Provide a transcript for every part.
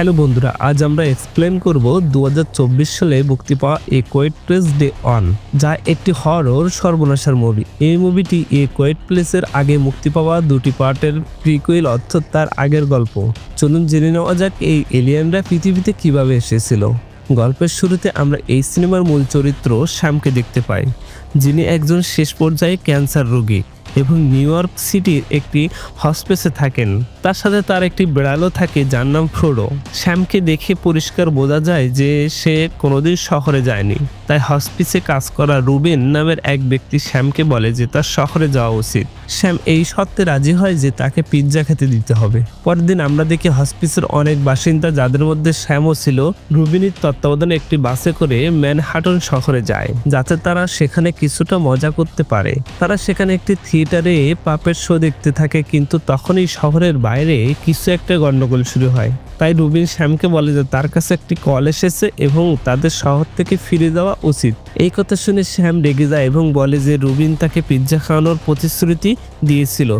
Hello বন্ধুরা, আজ আমরা এক্সপ্লেন করব 2024 সালে মুক্তি পাওয়া এ কোয়েট প্লেস ডে অন, যা একটি হরর সর্বনাশার মুভি। এই মুভিটি এ কোয়েট প্লেসের আগে মুক্তি পাওয়া দুটি পার্টের প্রিকুয়েল, অর্থাৎ তার আগের গল্প। চলুন জেনে নেওয়া যাক এই এলিয়েনরা পৃথিবীতে কিভাবে এসেছিল। গল্পের শুরুতে আমরা এই সিনেমার মূল চরিত্র শ্যামকে দেখতে পাই, যিনি একজন শেষ পর্যায়ে ক্যান্সার রোগী এবং নিউ ইয়র্ক সিটির একটি হসপিসে থাকেন। তার সাথে তার একটি বিড়ালও থাকে যার নাম ফ্রোডো। শ্যামকে দেখে পরিষ্কার বোঝা যায় যে সে কোনোদিন শহরে যায়নি, তাই হসপিসে কাজ করা রুবেন নামের এক ব্যক্তি শ্যামকে বলে যে তার শহরে যাওয়া উচিত। শ্যাম এই শর্তে রাজি হয় যে তাকে পিৎজা খেতে দিতে হবে। পরের দিন আমরা দেখি হসপিসের অনেক বাসিন্দা, যাদের মধ্যে শ্যামও ছিল, রুবিনের তত্ত্বাবধানে একটি বাসে করে ম্যানহাটন শহরে যায়, যাতে তারা সেখানে কিছুটা মজা করতে পারে। তারা সেখানে একটি থিয়েটারে পাপের শো দেখতে থাকে, কিন্তু তখনই শহরের বাইরে কিছু একটা গন্ডগোল শুরু হয়। তাই রুবিন শ্যামকে বলে যে তার কাছে একটি কল এসেছে এবং তাদের শহর থেকে ফিরে যাওয়া উচিত। এই কথা শুনে শ্যাম রেগে যায় এবং বলে যে রুবিন তাকে পিৎজা খাওয়ানোর প্রতিশ্রুতি দিয়েছিল।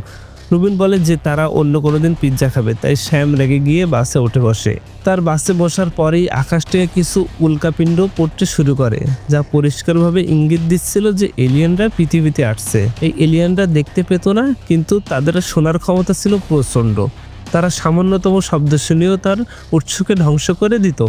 রুবিন বলে যে তারা অন্য কোনো দিন পিৎজা খাবে, তাই শ্যাম রেগে গিয়ে বাসে উঠে বসে। তার বাসে বসার পরেই আকাশ থেকে কিছু উল্কাপিণ্ড পড়তে শুরু করে, যা পরিষ্কারভাবে ইঙ্গিত দিচ্ছিল যে এলিয়েনরা পৃথিবীতে আসছে। এই এলিয়েনরা দেখতে পেত না, কিন্তু তাদের শোনার ক্ষমতা ছিল প্রচণ্ড। তারা সামান্যতম শব্দ শুনেও তার উৎসকে ধ্বংস করে দিত।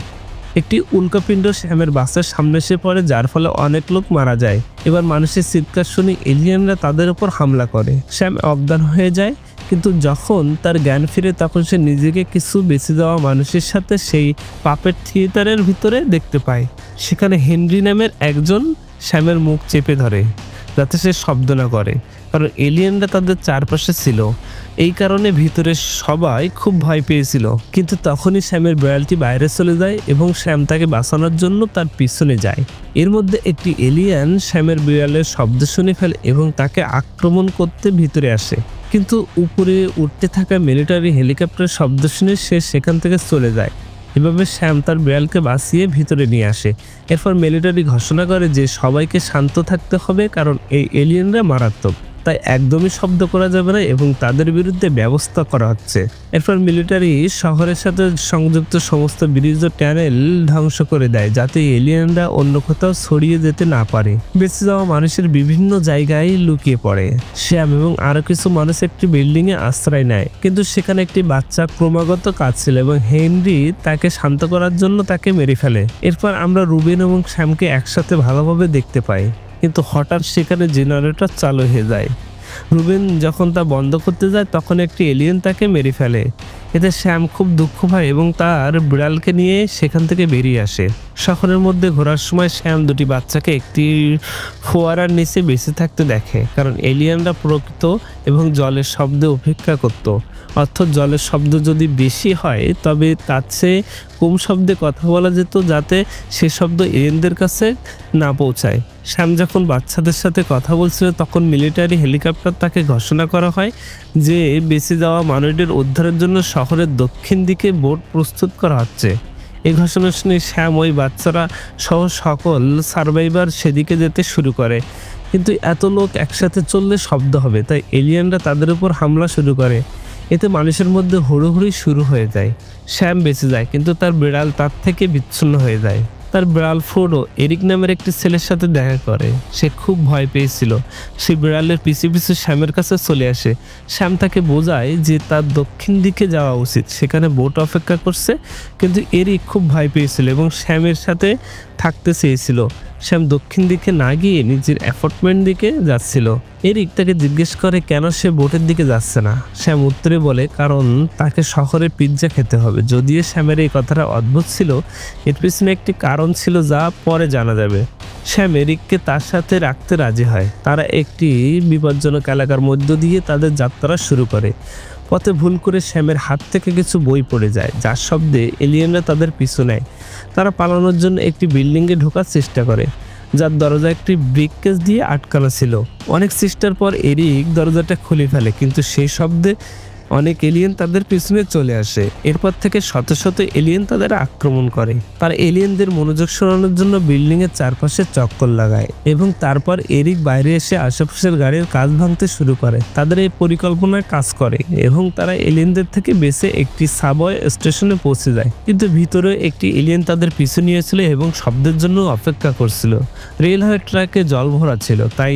একটি উল্কাপিণ্ড শ্যামের বাসের সামনে এসে পড়ে, যার ফলে অনেক লোক মারা যায়। এবার মানুষের চিৎকার শুনে এলিয়েনরা তাদের উপর হামলা করে। শ্যাম অজ্ঞান হয়ে যায়, কিন্তু যখন তার জ্ঞান ফিরে তখন সে নিজেকে কিছু বেঁচে যাওয়া মানুষের সাথে সেই পাপের থিয়েটারের ভিতরে দেখতে পায়। সেখানে হেনরি নামের একজন শ্যামের মুখ চেপে ধরে যাতে সে শব্দ না করে, কারণ এলিয়েনরা তাদের চারপাশে ছিল। এই কারণে ভিতরে সবাই খুব ভয় পেয়েছিল। কিন্তু তখনই শ্যামের বিড়ালটি বাইরে চলে যায় এবং শ্যাম তাকে বাঁচানোর জন্য তার পিছনে যায়। এর মধ্যে একটি এলিয়েন শ্যামের বিড়ালের শব্দ শুনে ফেলে এবং তাকে আক্রমণ করতে ভিতরে আসে, কিন্তু উপরে উঠতে থাকা মিলিটারি হেলিকপ্টারের শব্দ শুনে সে সেখান থেকে চলে যায়। এভাবে শ্যাম তার বিড়ালকে বাঁচিয়ে ভিতরে নিয়ে আসে। এরপর মিলিটারি ঘোষণা করে যে সবাইকে শান্ত থাকতে হবে, কারণ এই এলিয়েনরা মারাত্মক, তাই একদমই শব্দ করা যাবে না এবং তাদের বিরুদ্ধে ব্যবস্থা করা হচ্ছে। এরপর মিলিটারি শহরের সাথে সংযুক্ত সমস্ত ব্রিজ ও ট্যানেল ধ্বংস করে দেয়, যাতে এলিয়েনরা অন্য কোথাও ছড়িয়ে যেতে না পারে। বেঁচে যাওয়া মানুষের বিভিন্ন জায়গায় লুকিয়ে পড়ে। শ্যাম এবং আরো কিছু মানুষ একটি বিল্ডিং এ আশ্রয় নেয়, কিন্তু সেখানে একটি বাচ্চা ক্রমাগত কাঁদছিল এবং হেনরি তাকে শান্ত করার জন্য তাকে মেরে ফেলে। এরপর আমরা রুবেন এবং শ্যামকে একসাথে ভালোভাবে দেখতে পাই, কিন্তু হঠাৎ সেখানে জেনারেটর চালু হয়ে যায়। রুবেন যখন তা বন্ধ করতে যায় তখন একটি এলিয়েন তাকে মেরে ফেলে। এতে শ্যাম খুব দুঃখ পায় এবং তার বিড়ালকে নিয়ে সেখান থেকে বেরিয়ে আসে। শহরের মধ্যে ঘোরার সময় শ্যাম দুটি বাচ্চাকে একটি ফোয়ারার নিচে বেঁচে থাকতে দেখে, কারণ এলিয়েনরা প্রকৃত এবং জলের শব্দে অপেক্ষা করত। অর্থাৎ জলের শব্দ যদি বেশি হয় তবে তার চেয়ে কম শব্দে কথা বলা যেত, যাতে সে শব্দ এলিয়েনদের কাছে না পৌঁছায়। শ্যাম যখন বাচ্চাদের সাথে কথা বলছিল তখন মিলিটারি হেলিকপ্টার তাকে ঘোষণা করা হয় যে বেঁচে যাওয়া মানুষদের উদ্ধারের জন্য শহরের দক্ষিণ দিকে বোট প্রস্তুত করা হচ্ছে। এই ঘোষণা শুনে শ্যাম ওই বাচ্চারা সহ সকল সার্ভাইভার সেদিকে যেতে শুরু করে, কিন্তু এত লোক একসাথে চললে শব্দ হবে, তাই এলিয়েনরা তাদের উপর হামলা শুরু করে। এতে মানুষের মধ্যে হুড়োহুড়ি শুরু হয়ে যায়। শ্যাম বেঁচে যায়, কিন্তু তার বিড়াল তার থেকে বিচ্ছিন্ন হয়ে যায়। তার বিড়াল ফ্রোডো এরিক নামের একটি ছেলের সাথে দেখা করে। সে খুব ভয় পেয়েছিল। সে বিড়ালের পিছু পিছু শ্যামের কাছে চলে আসে। শ্যাম তাকে বোঝায় যে তার দক্ষিণ দিকে যাওয়া উচিত, সেখানে বোট অপেক্ষা করছে, কিন্তু এরিক খুব ভয় পেয়েছিল এবং শ্যামের সাথে থাকতে চেয়েছিল। শ্যাম দক্ষিণ দিকে না গিয়ে নিজের অ্যাপার্টমেন্ট দিকে যাচ্ছিল। এরিক তাকে জিজ্ঞেস করে কেন সে বোটের দিকে যাচ্ছে না। শ্যাম উত্তরে বলে কারণ তাকে শহরে পিৎজা খেতে হবে। যদিও শ্যামের এই কথাটা অদ্ভুত ছিল, এর পিছনে একটি কারণ ছিল যা পরে জানা যাবে। শ্যাম এরিককে তার সাথে রাখতে রাজি হয়। তারা একটি বিপজ্জনক এলাকার মধ্য দিয়ে তাদের যাত্রা শুরু করে। পথে ভুল করে শ্যামের হাত থেকে কিছু বই পড়ে যায়, যার শব্দে এলিয়েনরা তাদের পিছু নেয়। তারা পালানোর জন্য একটি বিল্ডিংয়ে ঢোকার চেষ্টা করে, যার দরজা একটি ব্রিককেস দিয়ে আটকানো ছিল। অনেক চেষ্টার পর এরিক দরজাটা খুলে ফেলে, কিন্তু সেই শব্দে অনেক এলিয়েন তাদের পিছনে চলে আসে। এরপর থেকে শত শত এলিয়েন তাদের আক্রমণ করে। তারা এলিয়েনদের মনোযোগ সরানোর জন্য বিল্ডিং এর চারপাশে চক্কর লাগায় এবং তারপর এরিক বাইরে এসে আশেপাশের গাড়ির কাঁচ ভাঙতে শুরু করে। তাদের এই পরিকল্পনায় কাজ করে এবং তারা এলিয়েনদের থেকে বেঁচে একটি সাবওয়ে স্টেশনে পৌঁছে যায়। কিন্তু ভিতরে একটি এলিয়েন তাদের পিছু নিয়েছিল এবং শব্দের জন্য অপেক্ষা করছিল। রেলওয়ে ট্র্যাকে জল ভরা ছিল, তাই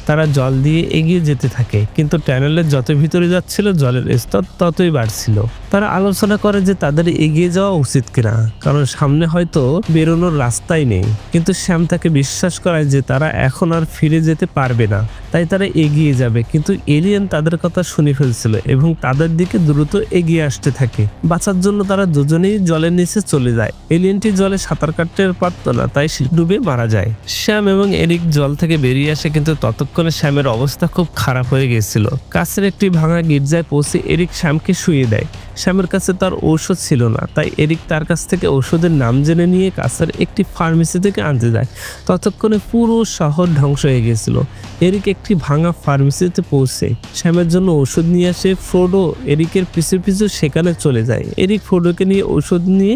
তারা জল দিয়ে এগিয়ে যেতে থাকে। কিন্তু টানেলের যত ভিতরে যাচ্ছিল জলের স্তর ততই বাড়ছিল। তারা আলোচনা করে যে তাদের এগিয়ে যাওয়া উচিত কিনা, কারণ সামনে হয়তো বেরোনোর রাস্তাই নেই। কিন্তু শ্যাম তাকে বিশ্বাস করায় যে তারা এখন আর ফিরে যেতে পারবে না, তাই তারা এগিয়ে যাবে। কিন্তু এলিয়েন তাদের কথা শুনে ফেলছিল এবং তাদের দিকে দ্রুত এগিয়ে আসতে থাকে। বাঁচার জন্য তারা দুজনেই জলের নিচে চলে যায়। এলিয়েনটি জলে সাঁতার কাটতে পারত না, তাই সে ডুবে মারা যায়। শ্যাম এবং এরিক জল থেকে বেরিয়ে আসে, কিন্তু ততক্ষণে শ্যামের অবস্থা খুব খারাপ হয়ে গিয়েছিল। কাছের একটি ভাঙা গির্জায় পৌঁছে এরিক শ্যামকে শুইয়ে দেয়। শ্যামের কাছে তার ঔষধ ছিল না, তাই এরিক তার কাছ থেকে ঔষধের নাম জেনে নিয়ে কাছের একটি ফার্মেসি থেকে আনতে যায়। ততক্ষণে পুরো শহর ধ্বংস হয়ে গিয়েছিল। এরিক একটি ভাঙা ফার্মেসিতে পৌঁছে শ্যামের জন্য ঔষধ নিয়ে আসে। ফ্রোডো এরিকের পিছু পিছু সেখানে চলে যায়। এরিক ফ্রোডোকে নিয়ে ঔষধ নিয়ে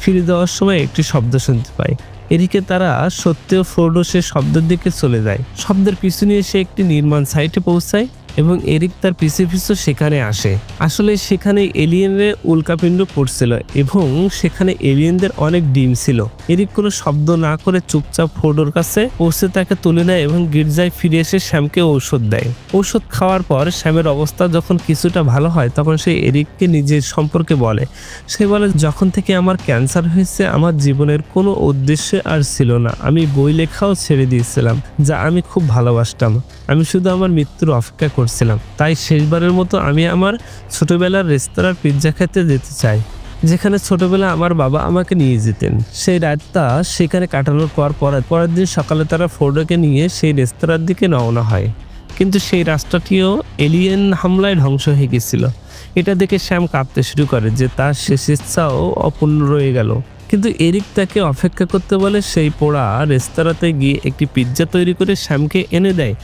ফিরে দেওয়ার সময় একটি শব্দ শুনতে পায়। এরিকে তারা সত্ত্বেও ফ্রোডো সে শব্দের দিকে চলে যায়। শব্দের পিছু নিয়ে সে একটি নির্মাণ সাইটে পৌঁছায় এবং এরিক তার পিছু পিছু সেখানে আসে। আসলে সেখানে এলিয়েনের উল্কাপিণ্ড পড়ছিল এবং সেখানে এলিয়েনদের অনেক ডিম ছিল। এরিক কোনো শব্দ না করে চুপচাপ ফ্রোডোর কাছে পৌঁছে তাকে তুলে নেয় এবং গির্জায় ফিরে এসে শ্যামকে ঔষধ দেয়। ঔষধ খাওয়ার পর শ্যামের অবস্থা যখন কিছুটা ভালো হয় তখন সে এরিককে নিজের সম্পর্কে বলে। সে বলে, যখন থেকে আমার ক্যান্সার হয়েছে আমার জীবনের কোনো উদ্দেশ্য আর ছিল না। আমি বই লেখাও ছেড়ে দিয়েছিলাম, যা আমি খুব ভালোবাসতাম। আমি শুধু আমার মৃত্যুর অপেক্ষা করছিলাম। তাই শেষবারের মতো আমি আমার ছোটবেলার রেস্তোরাঁর পিৎজা খেতে যেতে চাই, যেখানে ছোটবেলা আমার বাবা আমাকে নিয়ে যেতেন। সেই রাতটা সেখানে কাটানোর পরের দিন সকালে তারা ফোর্ডোকে নিয়ে সেই রেস্তোরাঁর দিকে রওনা হয়। কিন্তু সেই রাস্তাটিও এলিয়েন হামলায় ধ্বংস হয়ে গেছিল। এটা দেখে শ্যাম কাঁদতে শুরু করে যে তার শেষ ইচ্ছাও অপূর্ণ রয়ে গেল। কিন্তু এরিক তাকে অপেক্ষা করতে বলে। সেই পোড়া রেস্তোরাঁতে গিয়ে একটি পিৎজা তৈরি করে শ্যামকে এনে দেয়।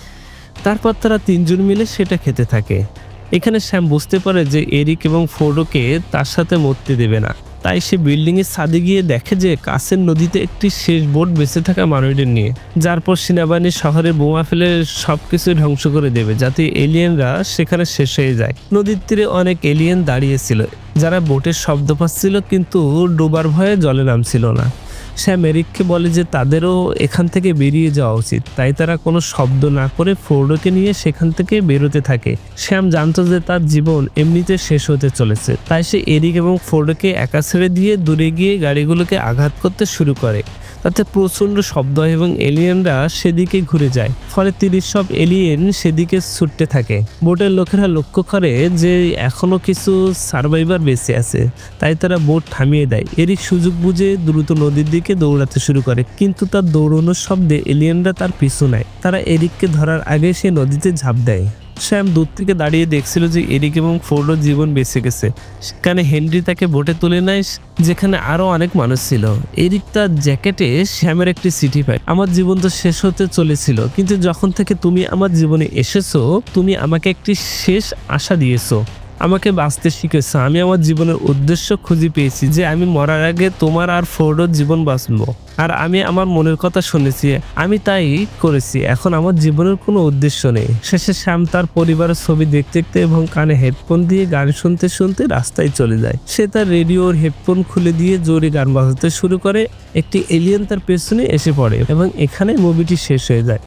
তারপর তারা তিনজন মিলে সেটা খেতে থাকে। এখানে শ্যাম বুঝতে পারে যে এরিক এবং ফ্রোডোকে তার সাথে মরতে দেবে না। তাই সে বিল্ডিং এর ছাদে গিয়ে দেখে যে কাছের নদীতে একটি শেষ বোট বেঁচে থাকা মানুষদের নিয়ে, যার পর সেনাবাহিনী শহরে বোমা ফেলে সবকিছু ধ্বংস করে দেবে যাতে এলিয়েনরা সেখানে শেষ হয়ে যায়। নদীর তীরে অনেক এলিয়েন দাঁড়িয়েছিল, যারা বোটের শব্দ পাচ্ছিল কিন্তু ডোবার ভয়ে জলে নামছিল না। শ্যাম এরিককে বলে যে তাদেরও এখান থেকে বেরিয়ে যাওয়া উচিত। তাই তারা কোনো শব্দ না করে ফোর্ডোকে নিয়ে সেখান থেকে বেরোতে থাকে। শ্যাম জানতো যে তার জীবন এমনিতে শেষ হতে চলেছে, তাই সে এরিক এবং ফোর্ডোকে একা ছেড়ে দিয়ে দূরে গিয়ে গাড়িগুলোকে আঘাত করতে শুরু করে। তাতে প্রচন্ড শব্দ হয় এবং এলিয়েনরা সেদিকে ঘুরে যায়। ফলে 30 সব এলিয়েন সেদিকে ছুটতে থাকে। বোটের লোকেরা লক্ষ্য করে যে এখনো কিছু সার্ভাইভার বেঁচে আছে, তাই তারা বোট থামিয়ে দেয়। এরিক সুযোগ বুঝে দ্রুত নদীর দিকে দৌড়াতে শুরু করে, কিন্তু তার দৌড়ানোর শব্দে এলিয়েনরা তার পিছু নেয়। তারা এরিককে ধরার আগে সে নদীতে ঝাঁপ দেয়। শ্যাম দূর থেকে দাঁড়িয়ে দেখছিল যে এরিক এবং ফোর্ডোর জীবন বেঁচে গেছে। সেখানে হেনরি তাকে বোটে তুলে নেয়, যেখানে আরো অনেক মানুষ ছিল। এরিক তার জ্যাকেটে শ্যামের একটি চিঠি পায়। আমার জীবন তো শেষ হতে চলেছিল, কিন্তু যখন থেকে তুমি আমার জীবনে এসেছো তুমি আমাকে একটি শেষ আশা দিয়েছো, আমাকে বাঁচতে শিখেছো। আমি আমার জীবনের উদ্দেশ্য খুঁজে পেয়েছি যে আমি মরার আগে তোমার আর ফোর্ডোর জীবন বাঁচবো। আর আমি আমার মনের কথা শুনেছি, আমি তাই করেছি। এখন আমার জীবনের কোনো উদ্দেশ্য নেই। শেষে শ্যাম তার পরিবারের ছবি দেখতে দেখতে এবং কানে হেডফোন দিয়ে গান শুনতে শুনতে রাস্তায় চলে যায়। সে তার রেডিওর হেডফোন খুলে দিয়ে জোরে গান বাজাতে শুরু করে। একটি এলিয়েন তার পেছনে এসে পড়ে এবং এখানে মুভিটি শেষ হয়ে যায়।